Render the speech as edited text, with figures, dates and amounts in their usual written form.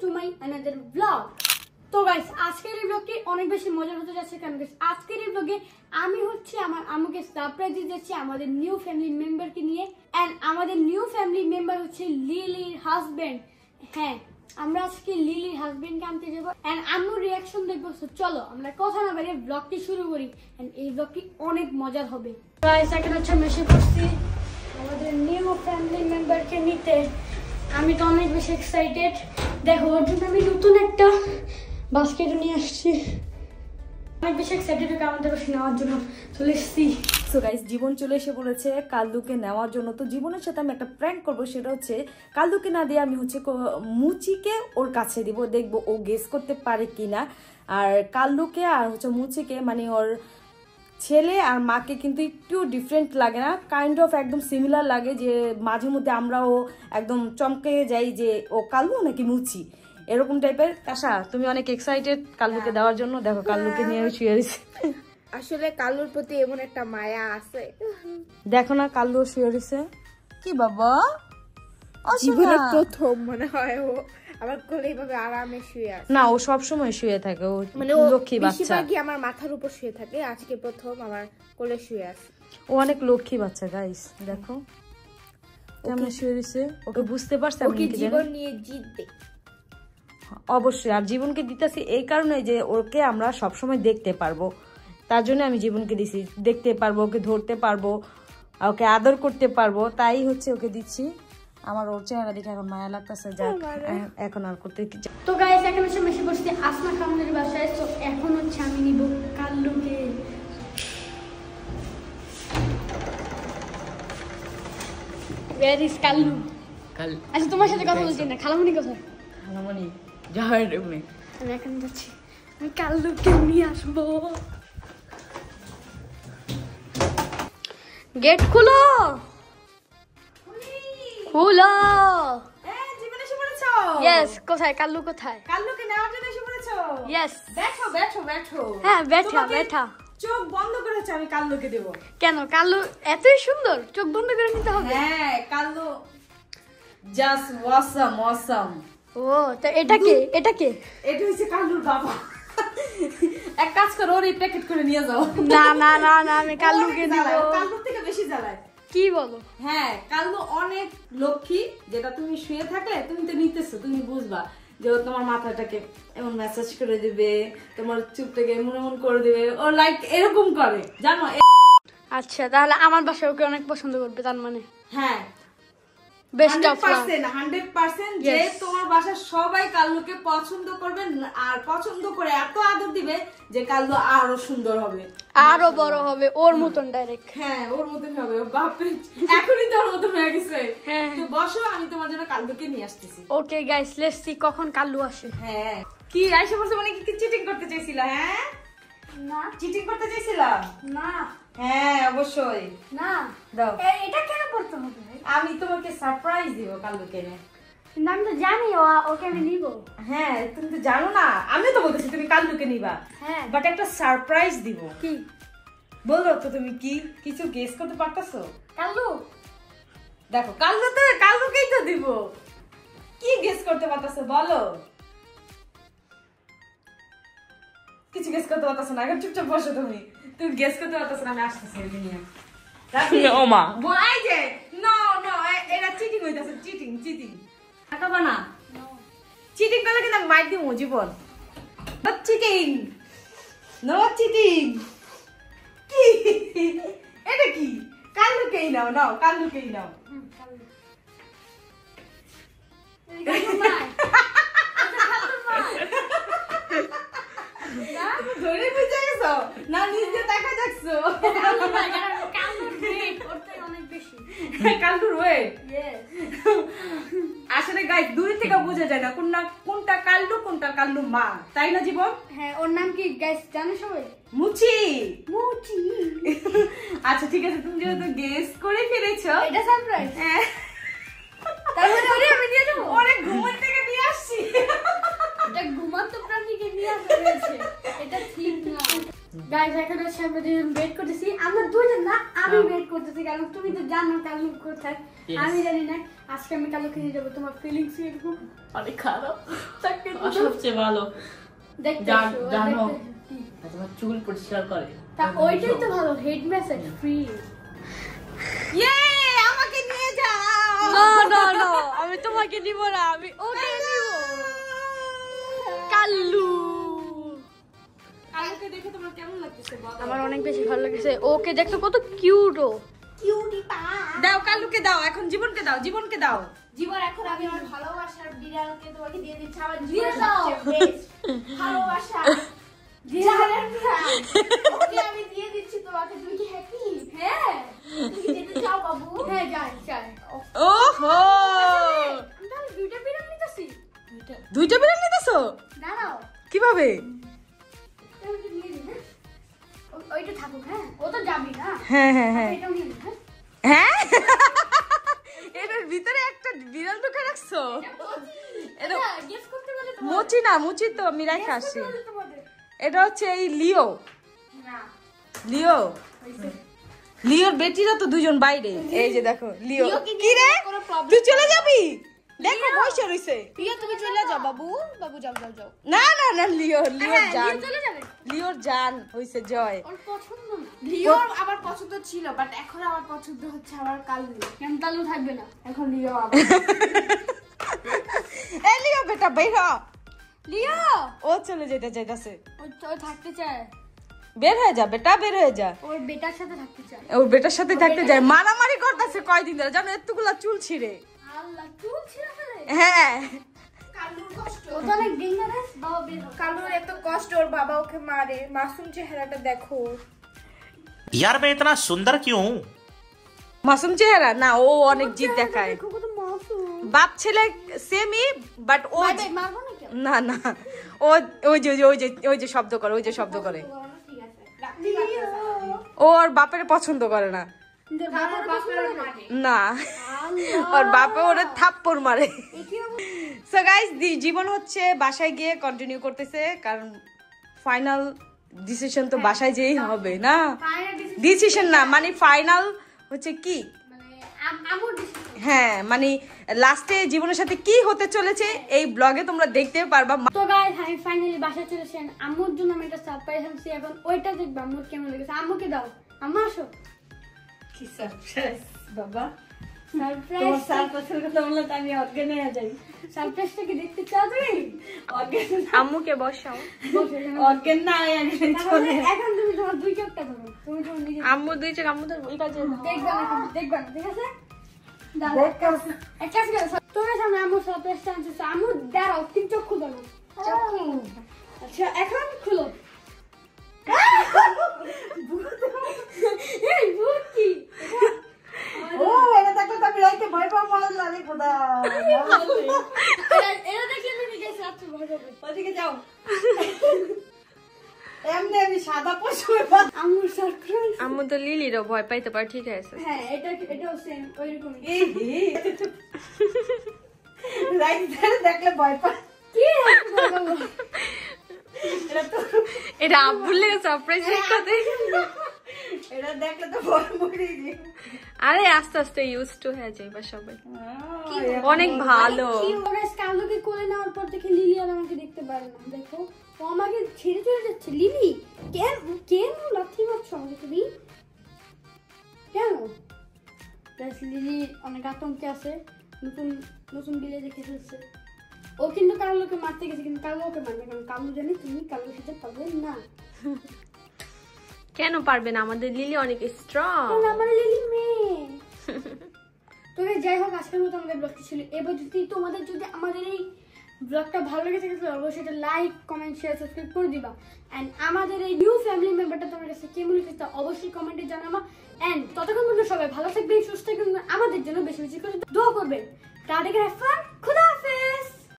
to my another vlog. তো guys আজকের এই ব্লগটি অনেক বেশি মজার হতে যাচ্ছে কারণ গাইস আজকের এই ব্লগে আমি হচ্ছে আমার আম্মুকে সারপ্রাইজ দিতে যাচ্ছি আমাদের নিউ ফ্যামিলি মেম্বারকে নিয়ে এন্ড আমাদের নিউ ফ্যামিলি মেম্বার হচ্ছে লিলির হাজবেন্ড। হ্যাঁ, আমরা আজকে লিলির হাজবেন্ডকে আনতে যাবো এন্ড আম্মুর রিঅ্যাকশন দেখবো। সো চলো আমরা কথা না বাড়িয়ে ব্লগটি শুরু করি এন্ড এই ব্লগটি অনেক মজার হবে। গাইস এখন হচ্ছে আমি এসে পড়ছি আমাদের নিউ ফ্যামিলি মেম্বারকে নিতে। আমি তো অনেক বেশি এক্সাইটেড। দেখো ওর জন্য আমি নতুন একটা বাস্কেট নিয়ে আসছি। অনেক বেশি এক্সাইটেড আমাদের বাসে নেওয়ার জন্য চলে এসেছি। সো গাইস জীবন চলে এসে পড়েছে কাল্লুকে নেওয়ার জন্য। তো জীবনের সাথে আমি একটা প্র্যাঙ্ক করবো, সেটা হচ্ছে কাল্লুকে না দিয়ে আমি হচ্ছে মুচিকে ওর কাছে দিব, দেখবো ও গেস করতে পারে কিনা। আর কাল্লুকে আর হচ্ছে মুচিকে মানে ওর ছেলে আর মাকে কিন্তু একটু ডিফারেন্ট লাগে না, কাইন্ড অফ একদম সিমিলার লাগে, যে মাঝে মধ্যে আমরাও একদম চমকে যাই যে ও কাল্লু নাকি মুচি, এরকম টাইপের। কাশা তুমি অনেক এক্সাইটেড কাল্লুকে দেওয়ার জন্য। দেখো কাল্লুকে নিয়ে আমি শুয়ে রয়েছি। আসলে কাল্লুর প্রতি এমন একটা মায়া আছে। দেখো না কাল্লু শুয়ে রয়েছে। কি বাবা জীবনের প্রথম মনে হয় ও আমার কোলে এইভাবে আরামে শুয়ে আছে। না, ও সব সময় শুয়ে থাকে, ও মানে লক্ষ্মী বাচ্চা। বেশিরভাগই আমার মাথার উপর শুয়ে থাকে, আজকে প্রথম আমার কোলে শুয়ে আছে। ও অনেক লক্ষ্মী বাচ্চা গাইস। দেখো কেমন শুয়ে রয়েছে। ওকে বুঝতে পারছে আমি কি জীবন নিয়ে জিতবে অবশ্যই। আর জীবনকে দিতেছি এই কারণে যে ওকে আমরা সব সময় দেখতে পারবো, তার জন্য আমি জীবনকে দিছি। দেখতে পারবো, ওকে ধরতে পারবো, ওকে আদর করতে পারবো, তাই হচ্ছে ওকে দিচ্ছি। আমার ওর চেহারা দেখে এখন মায়া লাগতেছে, যাক এখন আর করতে। তো গাইস এখন হচ্ছে আমি এসে পড়ছি আসমা খালামণির বাসায়। তো এখন হচ্ছে আমি নিব কাল্লুকে। Where is Kallu? আচ্ছা তোমার সাথে কথা বলছি না, খালামণি কোথায়? খালামণি যাওয়ার রুমে। আমি এখন যাচ্ছি, আমি কাল্লুকে নিয়ে আসবো। গেট খুলো, খুলো। জীবন এসে পড়েছো? ইয়েস, কোথায় কাল্লু কোথায়? কাল্লুকে নেওয়ার জন্য এসে পড়েছো? ইয়েস। बैठो बैठो बैठो। হ্যাঁ बैठा बैठा। চোখ বন্ধ করে হচ্ছে আমি কাল্লুকে দেব। কেন কাল্লু এতই সুন্দর চোখ বন্ধ করে নিতে হবে? হ্যাঁ, কাল্লু জাস্ট অসাম অসাম। ও তো এটা কে? এটা কে? এটা হচ্ছে কাল্লুর বাবা। এক কাজ করো, ওর এই প্যাকেট করে নিয়ে যাও। না না না না, আমি কাল্লুকে নিব। কাল্লুর থেকে বেশি জ্বালায়। কি বলো? হ্যাঁ, কাল্লু অনেক লক্ষ্মী, যেটা তুমি শুয়ে থাকলে তুমি তো নিতেছো, তুমি বুঝবা যে ও তোমার মাথাটাকে এমন ম্যাসাজ করে দিবে, তোমার চুপটাকে এমন এমন করে দিবে, ও লাইক এরকম করে, জানো? আচ্ছা তাহলে আমার বাসায় ওকে অনেক পছন্দ করবে তার মানে। হ্যাঁ, বেস্ট অফ লাক। 100% যে তোমার বাসার সবাই কাল্লুকে পছন্দ করবে আর পছন্দ করে এত আদর দিবে যে কাল্লু আরো সুন্দর হবে, আরো বড় হবে, ওর মতন ডাইরেক্ট। হ্যাঁ ওর মতন হবে। বাপরে, এখনই তো ওর মতন হয়ে গেছে। হ্যাঁ তো বসো, আমি তোমার জন্য কাল্লুকে নিয়ে আসতেছি। ওকে গাইস, লেটস সি কখন কাল্লু আসে। হ্যাঁ, কি আইসা পড়ছে মানে কি চিটিং করতে চাইছিলা? হ্যাঁ না চিটিং করতে চাইছিলা? না হ্যাঁ অবশ্যই। না, দাও, এটা কেন করতে হবে? আমি তোমাকে সারপ্রাইজ দিব কাল্লুকে নিয়ে। কিন্তু আমি তো জানি ওকে আমি নিব। হ্যাঁ তুমি তো জানো না, আমি তো বলতেছি তুমি কাল্লুকে নিবা। হ্যাঁ বাট একটা সারপ্রাইজ দিব। কি বলো তো তুমি কি কিছু গেস করতে পারতাছো? কাল্লু? দেখো কাল্লুকেই তো দিব, কি গেস করতে পারতাছো বলো? কিছু গেস করতে পারতাছো না, এখন চুপচাপ বসো। তুমি গেস করতে পারতাছো না, আমি আসতেছি এদিকে নিয়ে। ওমা বলাই যে নো নো, এটা চিটিং হইতাছে, চিটিং চিটিং। টাকাবা না, চিটিং করলে কিন্তু আমি মাইর দিব জীবন। Not cheating, not cheating. কি এটা কি? কাল্লুকেই নাও, নাও কাল্লুকেই নাও। ধরে বুঝে গেছো না? নিজে দেখা যাচ্ছো কাল্লুর ওয়েট। আসলে গাইস দূর থেকে বোঝা যায় না কোনটা কাল্লু কোনটা কাল্লু মা, তাই না জীবন? হ্যাঁ, ওর নাম কি গাইস জানো সবাই? মুচি। মুচি। আচ্ছা ঠিক আছে, তুমি যেহেতু গেস করে ফেলেছো, এটা সারপ্রাইজ। হ্যাঁ তারপরে আমি নিয়ে যাবো। অনেক ঘুমের থেকে নিয়ে আসছি। এটা ঘুমাতো প্রাণীকে নিয়ে আসা হয়েছে, এটা ঠিক না। গাইস এখন হচ্ছে আমরা দুজন ওয়েট করতেছি, আমরা দুজন না আমি ওয়েট করতেছি, কারণ তুমি তো জানো কালু কোথায়, আমি জানি না। আজকে আমি কালুকে নিয়ে যাবো, তোমার ফিলিংস এরকম অনেক খারাপ, সবচেয়ে ভালো দেখতে জানো তোমার চুল পরিষ্কার করে, তা ওইটাই তো ভালো, হেড ম্যাসাজ ফ্রি। ইয়ে আমাকে নিয়ে যাও। নো নো নো, আমি তোমাকে নিব না, আমি ওকে নিব। কালু কালকে দেখে তোমার কেমন লাগতেছে বলো? আমার অনেক বেশি ভালো লাগছে, ওকে দেখো কত কিউট ও। দাও কালুকে দাও, এখন জীবনকে দাও, জীবনকে দাও। জীবন এখন আমি আমার ভালোবাসার বিড়ালকে তোমাকে দিয়ে দিচ্ছি, আমার দিয়ে জীবনের দাও। সবচেয়ে best ভালোবাসা বিড়ালের প্রাণ। ওকে আমি দিয়ে দিচ্ছি তোমাকে, তুমি কি হ্যাপি? হ্যাঁ তুমি কি যেতে চাও বাবু? হ্যাঁ যাই যাই। ওহো আমি তাহলে দুইটা বিড়াল নিতেছি। দুইটা বিড়াল নিতেছো দাঁড়াও, কিভাবে? ওইটা নিয়ে নি, হ্যাঁ ওইটা থাকুক, হ্যাঁ ও তো যাবি না, হ্যাঁ হ্যাঁ হ্যাঁ এটাও নিয়ে নি, হ্যাঁ। হ্যাঁ এটার ভিতরে একটা বিড়াল ঢুকে রাখছো? এটা গেস করতে বলে তো মুচি না, মুচি তো আমি রেখে আসছি। বলে তোমাদের এটা হচ্ছে এই লিও, না লিও হইছে। লিওর বেটিরা তো দুজন বাইরে। এই যে দেখো লিও, লিওকে কি নিয়ে রে কোনো problem তুই চলে যাবি? দেখো বসে রইছে। প্রিয়া তুমি চলে যাও বাবু, বাবু যাও যাও যাও। না না না লিওর জান, নিয়ে চলে যাবে, লিওর জান হইছে জয়। ওর পছন্দ না। লিওর আমার পছন্দ ছিল, বাট এখন আমার পছন্দ হচ্ছে আমার কালু। কেন কালু থাকবে না? এখন লিও আবার এই লিও বেটা বের হ। লিও ও চলে যাইতাছে, ও থাকতে চায়, বের হয়ে যা বেটা, বের হয়ে যা। ওর বেটার সাথে থাকতে চায়। ওর বেটার সাথে থাকতে যায়, মারামারি করতেছে কয়দিন ধরে জানো, এতগুলা চুল ছিঁড়ে। আল্লাহ চুল ছিঁড়ে ফেলে, হ্যাঁ কালুর কষ্ট, ও তো অনেক ডেঞ্জারাস। বাবা বের হও। কালুর এত কষ্ট, ওর বাবা ওকে মারে। মাসুম চেহারাটা দেখো। यार मैं इतना सुंदर क्यों हूँ? মাসুম চেহারা না, ও অনেক জিদ দেখায়। দেখো কত মাসুম। বাপ ছেলে সেমই, বাট ও ভাই মারবো না কেন? না না ও ওই যে শব্দ করে, ওই যে শব্দ করে, ঠিক আছে, রাখতে পারতেছে। ও ওর বাপের পছন্দ করে না। কিন্তু কালুর বাবার পছন্দ বাপের না। মারে। না আল্লাহ ওর বাপে ওরে থাপ্পড় মারে। এ কি অবস্থা? সো গাইস জীবন হচ্ছে বাসায় গিয়ে কন্টিনিউ করতেছে, কারণ ফাইনাল ডিসিশন তো বাসায় যেই হবে না, Final decision ডিসিশন না মানে ফাইনাল হচ্ছে কি, মানে আমুর decision। হ্যাঁ মানে লাস্টে জীবনের সাথে কি হতে চলেছে এই ব্লগে তোমরা দেখতে পারবা। তো গাইস আমি ফাইনালি বাসায় চলে এসেছি, আম্মুর জন্য আমি একটা সারপ্রাইজ আনছি, এখন ওইটা দেখবো আম্মুর কেমন লেগেছে। আম্মুকে দাও, আম্মু আসো। কি সারপ্রাইজ বাবা, সারপ্রাইজ, সারপ্রাইজের কথা বললে তো আমি অজ্ঞান হয়ে যাই। সারপ্রাইজটা কি দেখতে চাও তুমি? অজ্ঞান আম্মুকে বসাও। বসো এখানে। অজ্ঞান না হয়ে আমি তাহলে এখন তুমি তোমার দুই চোখটা ধরো, তুমি তোমার নিজে আম্মু দুই চোখ, আম্মু তো ওই কাজে দেখবা না, কিন্তু দেখবা না, ঠিক আছে? দাঁড়াও, এক কাজ করো। তোমার সামনে আম্মুর সারপ্রাইজটা আনছি, আম্মু দাঁড়াও, তিন চোখ খুলো না। আচ্ছা এখন খুলো। এই ভূত কি? ও এটা দেখলে তো আমি রাইতে ভয় পাওয়া পারলাম না রে খোদা। এরা দেখলে আমি নিজে সাথে ভয় পাবো। ওদিকে যাও, এমনি আমি সাদা পশু। আম্মুর সারপ্রাইজ। আম্মু তো লিলিরও ভয় পাইতে পারে, ঠিক আছে। হ্যাঁ এটাও সেম ওইরকমই। রাইতে দেখলে ভয় পায়। কি ভয় পাবো? এটা আব্বুর লেগে সারপ্রাইজ করতে। এটা দেখলে তো ভয় মরে যাবে। আরে আস্তে আস্তে ইউজ টু হয়ে যাবে সবাই। অনেক ভালো। কালুকে কোলে নেওয়ার পর থেকে লিলি আর আমাকে দেখতে পারে না। দেখো ও আমাকে ছেড়ে চলে যাচ্ছে। লিলি কেন কেন লাথি মারছো আমাকে তুমি? কেন? লিলি অনেক আতঙ্কে আছে, নতুন নতুন বিলে দেখে ফেলছে। ও কিন্তু কালুকে মারতে গেছে, কিন্তু কালু ওকে মারবে, কারণ কালু জানে তুমি কালুর সাথে পারবে না। কেন পারবে না? আমাদের লিলি অনেক স্ট্রং। কারণ আমার লিলি মেয়ে। তবে যাই হোক আজকের মতো আমাদের ব্লগটি ছিল। এবার যদি তোমাদের যদি আমাদের এই ব্লগটা ভালো লেগে থাকে তাহলে অবশ্যই এটা লাইক কমেন্ট শেয়ার সাবস্ক্রাইব করে দিবা। এন্ড আমাদের এই নিউ ফ্যামিলি মেম্বারটা তোমার কাছে কেমন লেগেছে তা অবশ্যই কমেন্টে জানাবা। এন্ড ততক্ষণ পর্যন্ত সবাই ভালো থাকবেন, সুস্থ থাকবেন, আমাদের জন্য বেশি বেশি করে দোয়া করবেন। টাটা, খুদা।